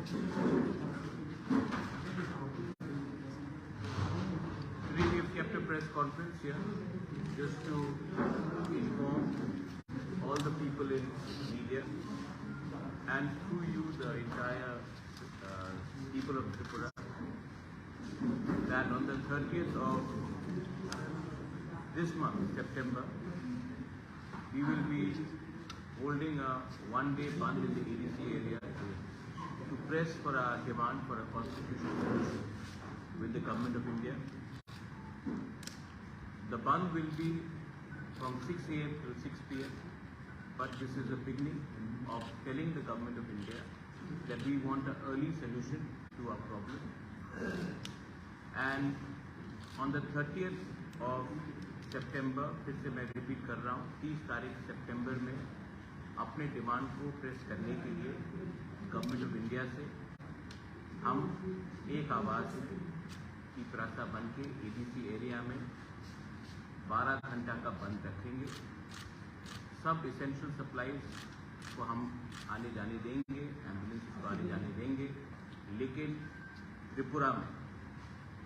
We have kept a press conference here just to inform all the people in media and through you the entire people of Tripura that on the 30th of this month, September, we will be holding a one-day Bandh in the ADC area to press for our demand for a constitutional solution with the Government of India. The Bandh will be from 6 AM till 6 PM, but this is the beginning of telling the Government of India that we want an early solution to our problem. And on the 30th of September, फिर से मैं repeat कर रहा हूँ, 30 तारीख सितंबर में अपने demand को प्रेस करने के लिए गवर्नमेंट ऑफ इंडिया से हम एक आवाज़ की प्रासा बन के एडीसी एरिया में 12 घंटा का बंद रखेंगे। सब इसेंशियल सप्लाईज को हम आने जाने देंगे, एम्बुलेंस को आने जाने देंगे, लेकिन त्रिपुरा में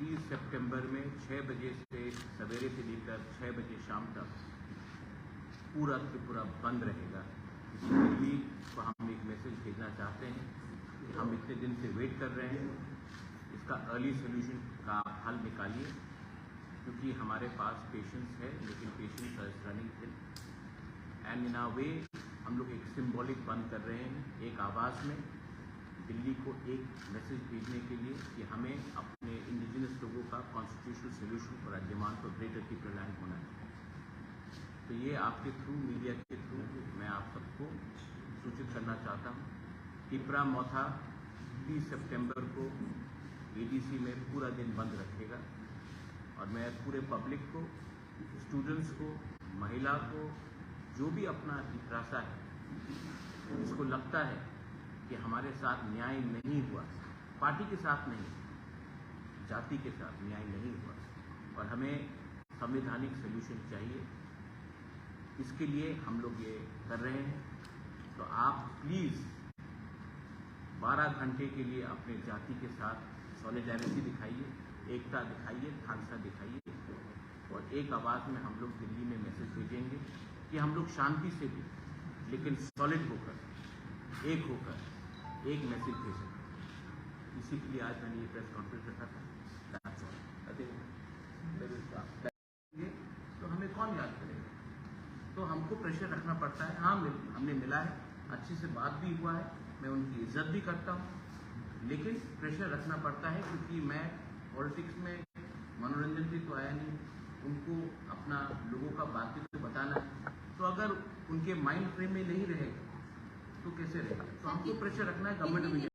30 सितंबर में 6 बजे से सवेरे से लेकर 6 बजे शाम तक पूरा त्रिपुरा बंद रहेगा। दिल्ली को हम एक मैसेज भेजना चाहते हैं कि हम इतने दिन से वेट कर रहे हैं, इसका अर्ली सोल्यूशन का हल निकालिए, क्योंकि हमारे पास पेशेंट्स है, लेकिन patients are running thin and in a way हम लोग एक सिंबॉलिक बंद कर रहे हैं, एक आवाज़ में दिल्ली को एक मैसेज भेजने के लिए कि हमें अपने इंडिजिनस लोगों का constitutional solution for demand for greater Tripura land होना है। तो ये आपके थ्रू, मीडिया के थ्रू मैं आप सबको सूचित करना चाहता हूँ। त्रिपुरा मौथा 30 सितंबर को एडीसी में पूरा दिन बंद रखेगा और मैं पूरे पब्लिक को, स्टूडेंट्स को, महिला को, जो भी अपना जिज्ञासा है, जिसको लगता है कि हमारे साथ न्याय नहीं हुआ, पार्टी के साथ नहीं, जाति के साथ न्याय नहीं हुआ और हमें संवैधानिक सलूशन चाहिए, इसके लिए हम लोग ये कर रहे हैं। तो आप प्लीज़ 12 घंटे के लिए अपने जाति के साथ सॉलिडारिटी दिखाइए, एकता दिखाइए, खालसा दिखाइए और एक आवाज़ में हम लोग दिल्ली में मैसेज भेजेंगे कि हम लोग शांति से भी, लेकिन सॉलिड होकर, एक होकर एक मैसेज भेज सकते। इसी के लिए आज मैंने ये प्रेस कॉन्फ्रेंस रखा था। तो हमें कौन याद करेगा? तो हमको प्रेशर रखना पड़ता है। हाँ, हमने मिला है, अच्छी से बात भी हुआ है, मैं उनकी इज्जत भी करता हूँ, लेकिन प्रेशर रखना पड़ता है क्योंकि मैं पॉलिटिक्स में मनोरंजन से तो आया नहीं, उनको अपना लोगों का बात तो बताना है। तो अगर उनके माइंड फ्रेम में नहीं रहेगा तो कैसे रहेगा? तो हमको प्रेशर रखना है गवर्नमेंट ऑफ इंडिया।